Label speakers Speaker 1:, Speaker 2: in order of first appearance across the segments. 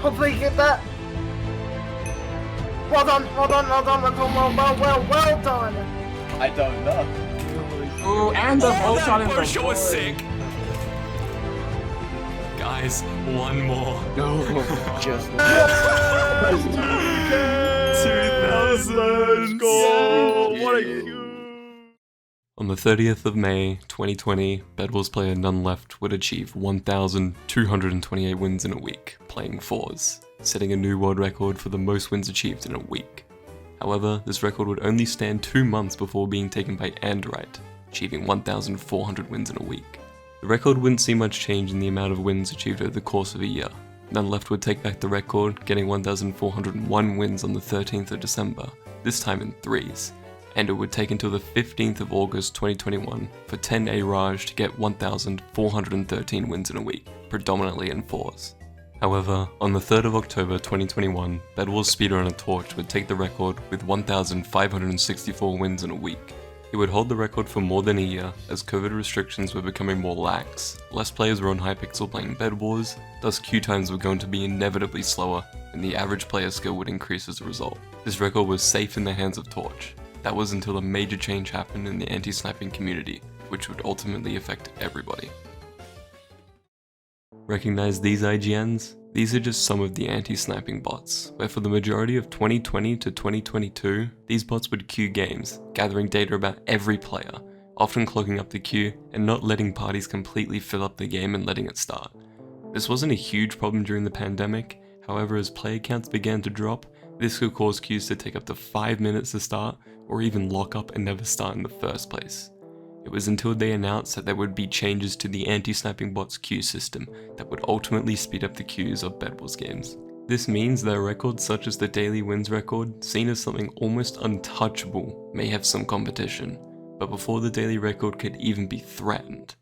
Speaker 1: Hopefully you get that. Well done, well done, well done, well done.
Speaker 2: I don't know.
Speaker 3: Ooh, and the bow shot in the
Speaker 4: That was
Speaker 3: void.
Speaker 4: sick. Guys, one more.
Speaker 2: No, just
Speaker 4: 2,000.
Speaker 2: go. What a huge.
Speaker 4: On the 30th of May, 2020, Bedwars player None Left would achieve 1,228 wins in a week, playing fours, setting a new world record for the most wins achieved in a week. However, this record would only stand 2 months before being taken by Andrite, achieving 1,400 wins in a week. The record wouldn't see much change in the amount of wins achieved over the course of a year. None Left would take back the record, getting 1,401 wins on the 13th of December, this time in threes, and it would take until the 15th of August 2021 for 10A Raj to get 1,413 wins in a week, predominantly in fours. However, on the 3rd of October 2021, Bedwars speedrunner Torch would take the record with 1,564 wins in a week. He would hold the record for more than a year as COVID restrictions were becoming more lax, less players were on Hypixel playing Bedwars, thus queue times were going to be inevitably slower, and the average player skill would increase as a result. This record was safe in the hands of Torch. That was until a major change happened in the anti-sniping community, which would ultimately affect everybody. Recognize these IGNs? These are just some of the anti-sniping bots, where for the majority of 2020 to 2022, these bots would queue games, gathering data about every player, often clogging up the queue and not letting parties completely fill up the game and letting it start. This wasn't a huge problem during the pandemic, however as player counts began to drop, this could cause queues to take up to 5 minutes to start, or even lock up and never start in the first place. It was until they announced that there would be changes to the anti-sniping bots queue system that would ultimately speed up the queues of Bedwars games. This means that records such as the daily wins record, seen as something almost untouchable, may have some competition, but before the daily record could even be threatened.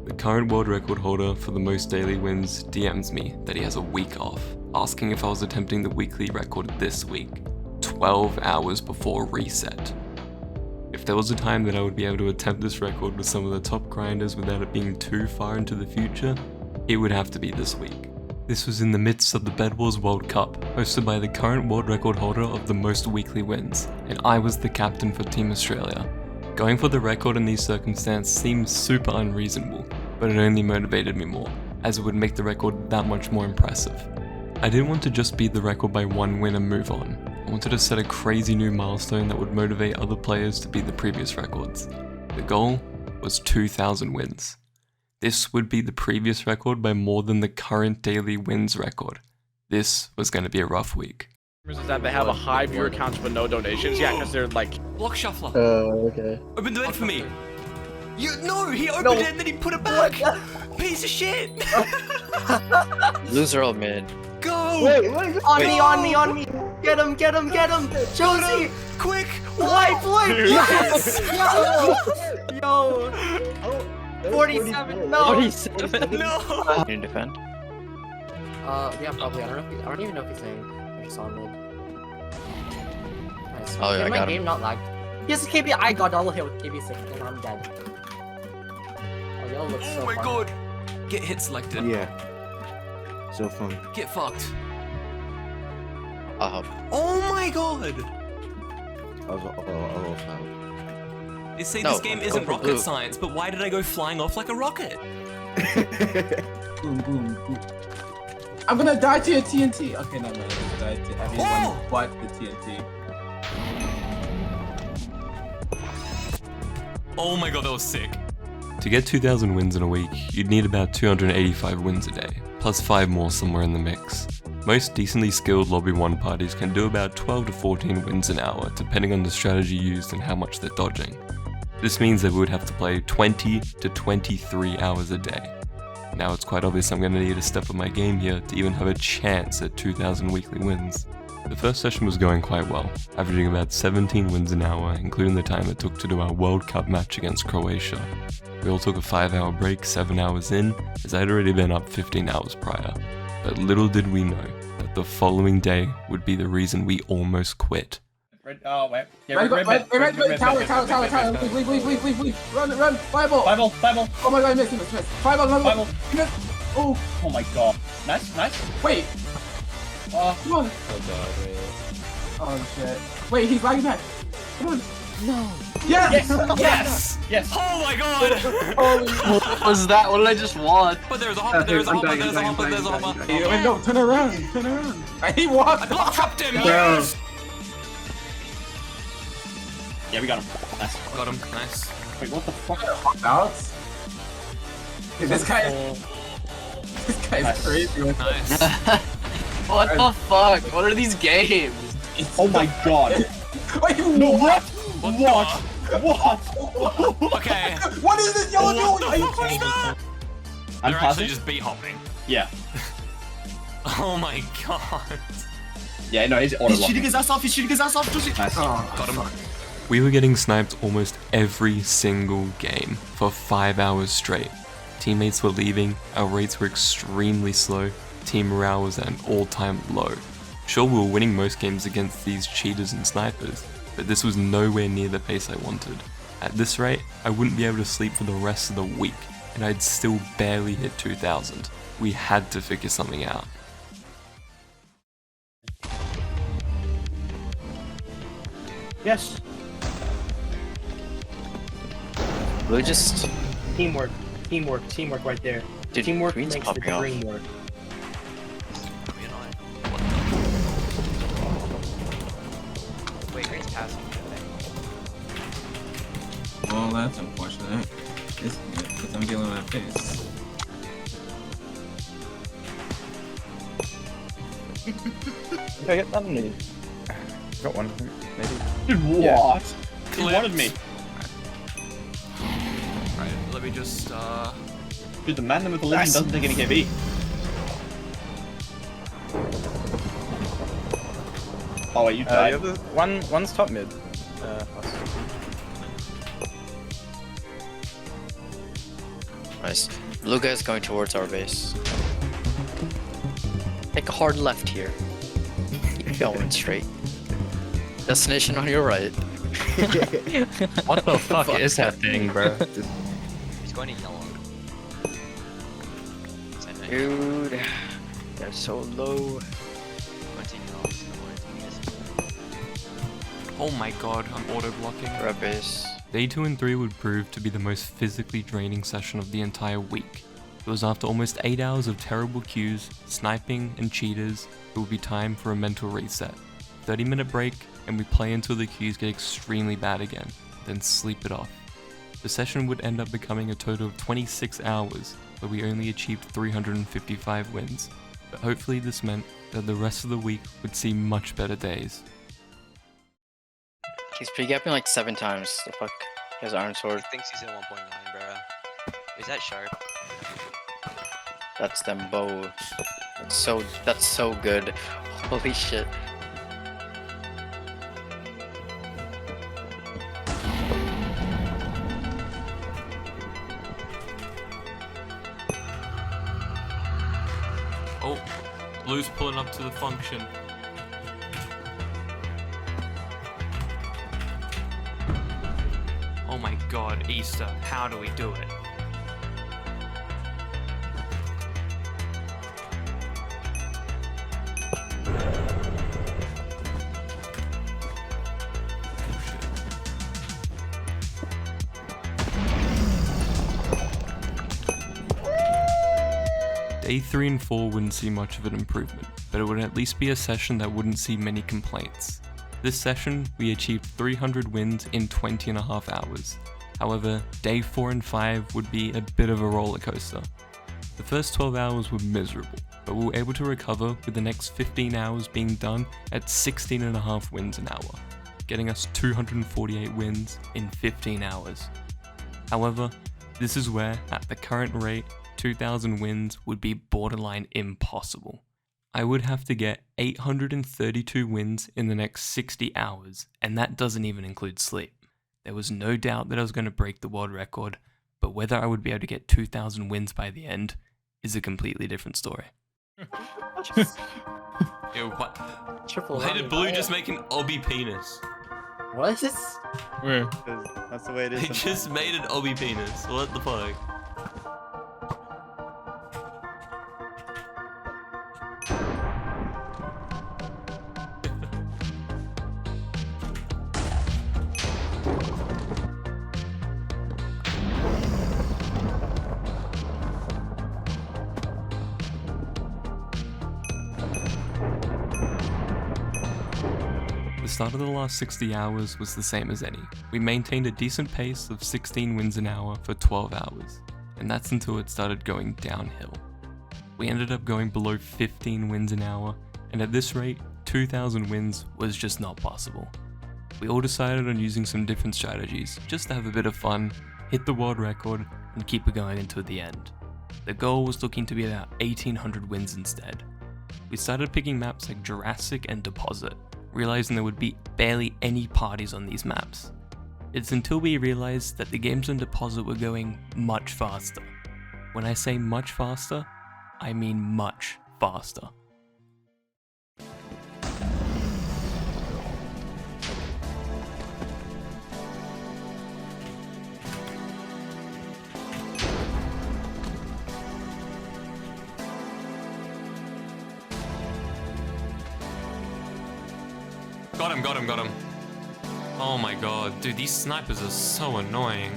Speaker 4: The current world record holder for the most daily wins DMs me that he has a week off, asking if I was attempting the weekly record this week, 12 hours before reset. If there was a time that I would be able to attempt this record with some of the top grinders without it being too far into the future, it would have to be this week. This was in the midst of the Bedwars World Cup, hosted by the current world record holder of the most weekly wins, and I was the captain for Team Australia. Going for the record in these circumstances seemed super unreasonable, but it only motivated me more, as it would make the record that much more impressive. I didn't want to just beat the record by 1 win and move on. I wanted to set a crazy new milestone that would motivate other players to beat the previous records. The goal was 2,000 wins. This would be the previous record by more than the current daily wins record. This was going to be a rough week.
Speaker 5: Is that they have a high viewer count but no donations? Yeah, because they're like...
Speaker 4: Block shuffler.
Speaker 2: Oh, okay.
Speaker 4: Open the vent for me. No, he opened it and then he put it back. Piece of shit.
Speaker 6: Loser all mid.
Speaker 4: Go.
Speaker 1: Wait, on me. Get him. Josie,
Speaker 4: Quick.
Speaker 1: wipe.
Speaker 4: Yes.
Speaker 1: Yo. 47, no.
Speaker 6: 47.
Speaker 4: No.
Speaker 6: Can you defend?
Speaker 1: Yeah, probably. I don't even know if he's saying. I just saw mid. Nice.
Speaker 6: Oh, yeah, I
Speaker 1: my
Speaker 6: got
Speaker 1: game
Speaker 6: him.
Speaker 1: not lagged. Yes, KB. I got double hit with KB6 and I'm dead. Oh, yo, looks so
Speaker 4: Oh my
Speaker 1: fun.
Speaker 4: god. Get hit selected.
Speaker 2: Yeah. So fun.
Speaker 4: Get fucked.
Speaker 6: I'll help.
Speaker 4: Oh my god.
Speaker 2: I'll help.
Speaker 4: They say
Speaker 6: No,
Speaker 4: this game isn't
Speaker 6: go for
Speaker 4: rocket
Speaker 6: blue.
Speaker 4: science, but why did I go flying off like a rocket?
Speaker 3: Boom, boom, boom. I'm gonna die to a TNT. Okay, no, I'm gonna die to everyone but the TNT.
Speaker 4: Oh my god, that was sick. To get 2,000 wins in a week, you'd need about 285 wins a day, plus 5 more somewhere in the mix. Most decently skilled Lobby 1 parties can do about 12 to 14 wins an hour, depending on the strategy used and how much they're dodging. This means they would have to play 20 to 23 hours a day. Now it's quite obvious I'm going to need to step up my game here to even have a chance at 2,000 weekly wins. The first session was going quite well, averaging about 17 wins an hour, including the time it took to do our World Cup match against Croatia. We all took a 5-hour break 7 hours in, as I'd already been up 15 hours prior. But little did we know that the following day would be the reason we almost quit.
Speaker 7: Oh, wait. Yeah,
Speaker 3: Right,
Speaker 7: red,
Speaker 3: right, tower. Leave. Run. Fireball.
Speaker 7: Fireball.
Speaker 3: Oh my god, I missed. Fireball.
Speaker 7: Fireball.
Speaker 3: Miss. Oh,
Speaker 7: Oh my god. Nice.
Speaker 3: wait. Come on.
Speaker 2: Oh god, wait.
Speaker 3: Oh shit. Wait, he's lagging back. Come on.
Speaker 2: No.
Speaker 3: Yes.
Speaker 7: Yes.
Speaker 4: Oh my god!
Speaker 6: What was that? What did I just want?
Speaker 4: But there's a hopper, there's a hopper.
Speaker 3: Wait, no, turn around. He walked.
Speaker 4: Block trapped him!
Speaker 3: Yeah.
Speaker 4: Yes!
Speaker 7: Yeah, we got him. Nice.
Speaker 4: Got him, nice.
Speaker 7: Wait, what the fuck?
Speaker 3: Alex? This guy's crazy.
Speaker 4: Nice.
Speaker 6: What the fuck? What are these games?
Speaker 7: Oh my god.
Speaker 3: Wait,
Speaker 7: No, what?
Speaker 4: What? Okay.
Speaker 3: What is this yellow
Speaker 4: What
Speaker 3: doing?
Speaker 4: the
Speaker 3: Are you
Speaker 4: fuck
Speaker 3: kidding
Speaker 4: is
Speaker 3: me?
Speaker 4: that?
Speaker 7: I'm
Speaker 4: They're actually
Speaker 7: passing?
Speaker 4: just beat hopping.
Speaker 7: Yeah.
Speaker 4: Oh my god.
Speaker 7: Yeah, no, he's auto
Speaker 5: He's shooting his ass off. Josie.
Speaker 7: Nice.
Speaker 3: Oh,
Speaker 4: Got him. We were getting sniped almost every single game for 5 hours straight. Teammates were leaving, our rates were extremely slow, team morale was at an all-time low. Sure, we were winning most games against these cheaters and snipers, but this was nowhere near the pace I wanted. At this rate, I wouldn't be able to sleep for the rest of the week, and I'd still barely hit 2,000. We had to figure something out.
Speaker 7: Yes.
Speaker 6: Blue just...
Speaker 1: Teamwork right there.
Speaker 6: Dude,
Speaker 1: Teamwork
Speaker 6: green's
Speaker 1: makes the
Speaker 6: popping off.
Speaker 1: dream work.
Speaker 8: Wait, green's passing.
Speaker 3: well, that's unfortunate. Isn't it? Because I'm getting on that face.
Speaker 2: I get that need. Got one, maybe.
Speaker 7: Dude,
Speaker 2: Yeah.
Speaker 7: what? He wanted me.
Speaker 4: Right, let me just,
Speaker 7: Dude, the man with the living doesn't take any kevwi. Oh, wait, you
Speaker 2: The
Speaker 7: died.
Speaker 2: other one's top mid.
Speaker 6: Nice. Blue guy's going towards our base. Take a hard left here. Keep going straight. Destination on your right.
Speaker 8: What the fuck is that thing, bro?
Speaker 9: He's going to yellow.
Speaker 6: Dude, they're so low.
Speaker 9: Going to yellow.
Speaker 4: oh my god, I'm auto-blocking.
Speaker 6: Our base.
Speaker 4: Day 2 and 3 would prove to be the most physically draining session of the entire week. It was after almost 8 hours of terrible queues, sniping, and cheaters, it would be time for a mental reset. 30-minute break, and we play until the queues get extremely bad again, then sleep it off. The session would end up becoming a total of 26 hours, where we only achieved 355 wins, but hopefully this meant that the rest of the week would see much better days.
Speaker 6: He's pre-gapping like 7 times. The fuck? He has Iron Sword.
Speaker 9: He thinks he's at 1.9, bro. Is that sharp?
Speaker 6: That's them bow. That's so good. Holy shit.
Speaker 4: Oh, Blue's pulling up to the function. Oh my god, Easter, how do we do it? Day 3 and 4 wouldn't see much of an improvement, but it would at least be a session that wouldn't see many complaints. This session, we achieved 300 wins in 20.5 hours. However, day 4 and 5 would be a bit of a roller coaster. The first 12 hours were miserable, but we were able to recover with the next 15 hours being done at 16.5 wins an hour, getting us 248 wins in 15 hours. However, this is where, at the current rate, 2,000 wins would be borderline impossible. I would have to get 832 wins in the next 60 hours, and that doesn't even include sleep. There was no doubt that I was going to break the world record, but whether I would be able to get 2,000 wins by the end is a completely different story. Ew, what?
Speaker 1: Triple
Speaker 4: Why did
Speaker 1: round
Speaker 4: Blue
Speaker 1: fire.
Speaker 4: just make an obby penis?
Speaker 1: What is this?
Speaker 2: That's the way it is.
Speaker 4: They just made an obby penis. What the fuck? The start of the last 60 hours was the same as any. We maintained a decent pace of 16 wins an hour for 12 hours, and that's until it started going downhill. We ended up going below 15 wins an hour, and at this rate, 2,000 wins was just not possible. We all decided on using some different strategies, just to have a bit of fun, hit the world record, and keep it going until the end. The goal was looking to be about 1,800 wins instead. We started picking maps like Jurassic and Deposit, realizing there would be barely any parties on these maps. It's until we realized that the games on Deposit were going much faster. When I say much faster, I mean much faster. Got him. Oh my god, dude, these snipers are so annoying.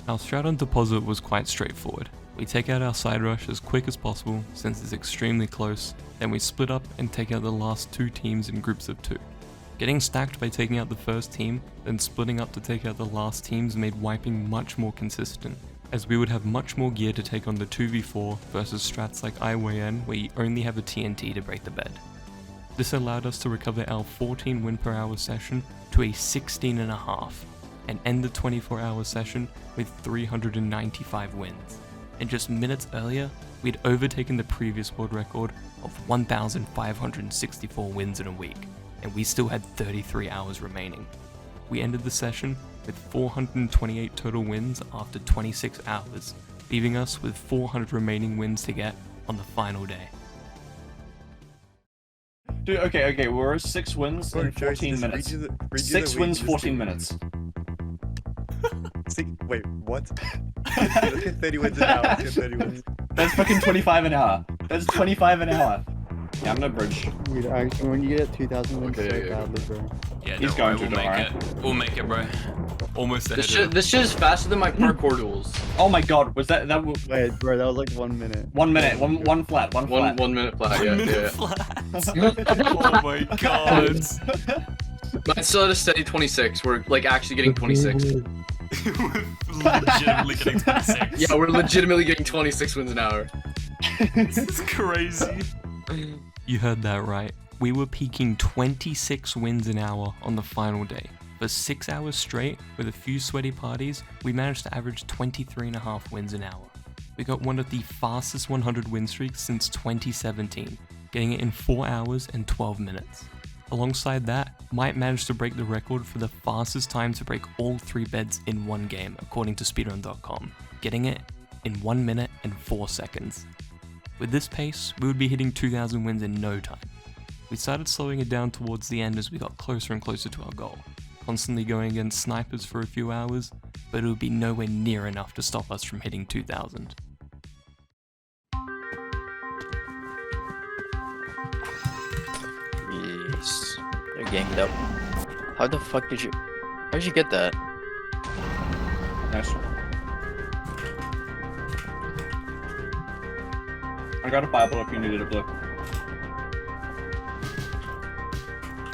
Speaker 4: Our strat on Deposit was quite straightforward. We take out our side rush as quick as possible since it's extremely close, then we split up and take out the last two teams in groups of 2. Getting stacked by taking out the first team, then splitting up to take out the last teams made wiping much more consistent, as we would have much more gear to take on the 2v4 versus strats like IWN where you only have a TNT to break the bed. This allowed us to recover our 14 win per hour session to a 16.5, and end the 24-hour session with 395 wins. And just minutes earlier, we'd overtaken the previous world record of 1,564 wins in a week, and we still had 33 hours remaining. We ended the session with 428 total wins after 26 hours, leaving us with 400 remaining wins to get on the final day.
Speaker 7: Dude, okay, we're 6 wins in 14 minutes. 6 wins, 14 minutes.
Speaker 2: Wait, what? Look at 30 wins an hour. Look at 30 wins.
Speaker 7: That's fucking 25 an hour. That's 25 an hour. Yeah, I'm gonna bridge.
Speaker 10: Dude, actually, when you get 2,000 wins so badly, bro.
Speaker 4: Yeah,
Speaker 7: he's going to, don't worry.
Speaker 4: We'll make it, bro. Almost ahead.
Speaker 5: This shit is faster than my parkour duels.
Speaker 7: Oh my god, was that
Speaker 10: Wait, bro, that was like 1 minute.
Speaker 7: 1 minute, one flat, one flat.
Speaker 5: 1 minute flat, yeah.
Speaker 4: Oh my god.
Speaker 5: Mine's still at a steady 26. We're like actually getting 26.
Speaker 4: Legitimately getting 26.
Speaker 5: Yeah, we're legitimately getting 26 wins an hour.
Speaker 4: This is crazy. You heard that right. We were peaking 26 wins an hour on the final day. For 6 hours straight, with a few sweaty parties, we managed to average 23.5 wins an hour. We got one of the fastest 100 win streaks since 2017, getting it in 4 hours and 12 minutes. Alongside that, Might managed to break the record for the fastest time to break all 3 beds in one game, according to speedrun.com, getting it in 1 minute and 4 seconds. With this pace, we would be hitting 2,000 wins in no time. We started slowing it down towards the end as we got closer and closer to our goal, constantly going against snipers for a few hours, but it would be nowhere near enough to stop us from hitting 2,000.
Speaker 6: Jeez, they're ganged up. How the fuck did you... How'd you get that?
Speaker 7: Nice. I got a Bible if you needed a blue.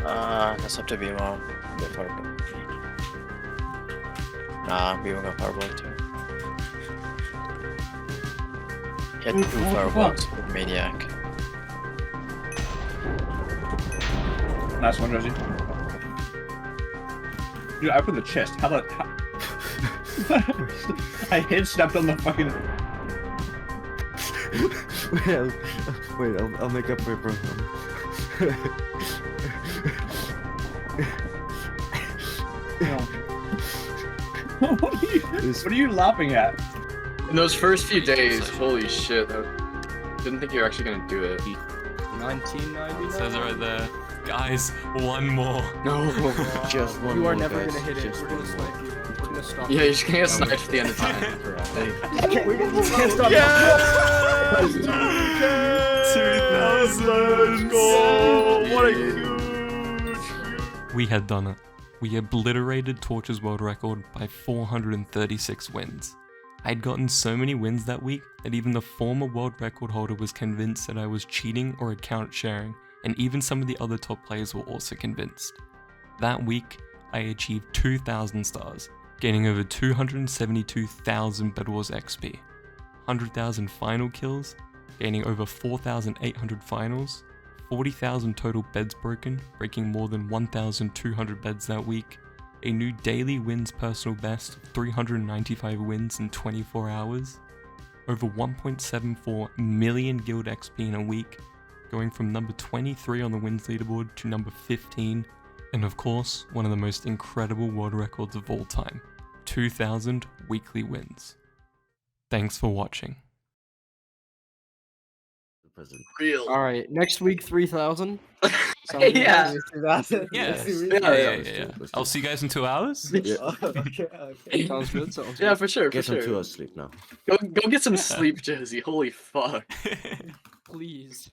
Speaker 6: That's up to Vimo. Nah, Vimo got Powerball too. He had 2 Powerballs with Maniac.
Speaker 7: Nice one, Josie. Dude, I opened the chest. How about... I head snapped on the fucking.
Speaker 10: Wait, I'll make up for it, bro.
Speaker 7: What are you laughing at?
Speaker 5: In those first few days, holy shit, I didn't think you were actually gonna do it.
Speaker 1: 1999.
Speaker 4: It says it right there. Guys, one more.
Speaker 5: No.
Speaker 10: Just one
Speaker 1: You are
Speaker 10: more,
Speaker 1: never
Speaker 10: guys.
Speaker 1: gonna hit it.
Speaker 10: Just
Speaker 1: We're gonna
Speaker 10: one
Speaker 1: snipe
Speaker 10: more.
Speaker 1: you. We're gonna stop.
Speaker 5: Yeah, you're just gonna get sniped at the end of time.
Speaker 1: We can't stop.
Speaker 4: 2000!
Speaker 7: What a huge.
Speaker 4: We had done it. We obliterated Torch's world record by 436 wins. I'd gotten so many wins that week that even the former world record holder was convinced that I was cheating or account sharing, and even some of the other top players were also convinced. That week, I achieved 2,000 stars, gaining over 272,000 Bedwars XP, 100,000 final kills, gaining over 4,800 finals, 40,000 total beds broken, breaking more than 1,200 beds that week, a new daily wins personal best of 395 wins in 24 hours, over 1.74 million guild XP in a week, going from number 23 on the wins leaderboard to number 15, and of course, one of the most incredible world records of all time, 2,000 weekly wins. Thanks for watching.
Speaker 5: Real.
Speaker 1: All right, next week 3,000.
Speaker 5: Yeah.
Speaker 4: Yeah. I'll see you guys in 2 hours.
Speaker 1: Okay. Sounds good.
Speaker 5: Yeah, for sure, for
Speaker 10: Get some
Speaker 5: sure.
Speaker 10: 2 hours sleep now.
Speaker 5: Go get some sleep, Josie. Holy fuck.
Speaker 1: Please.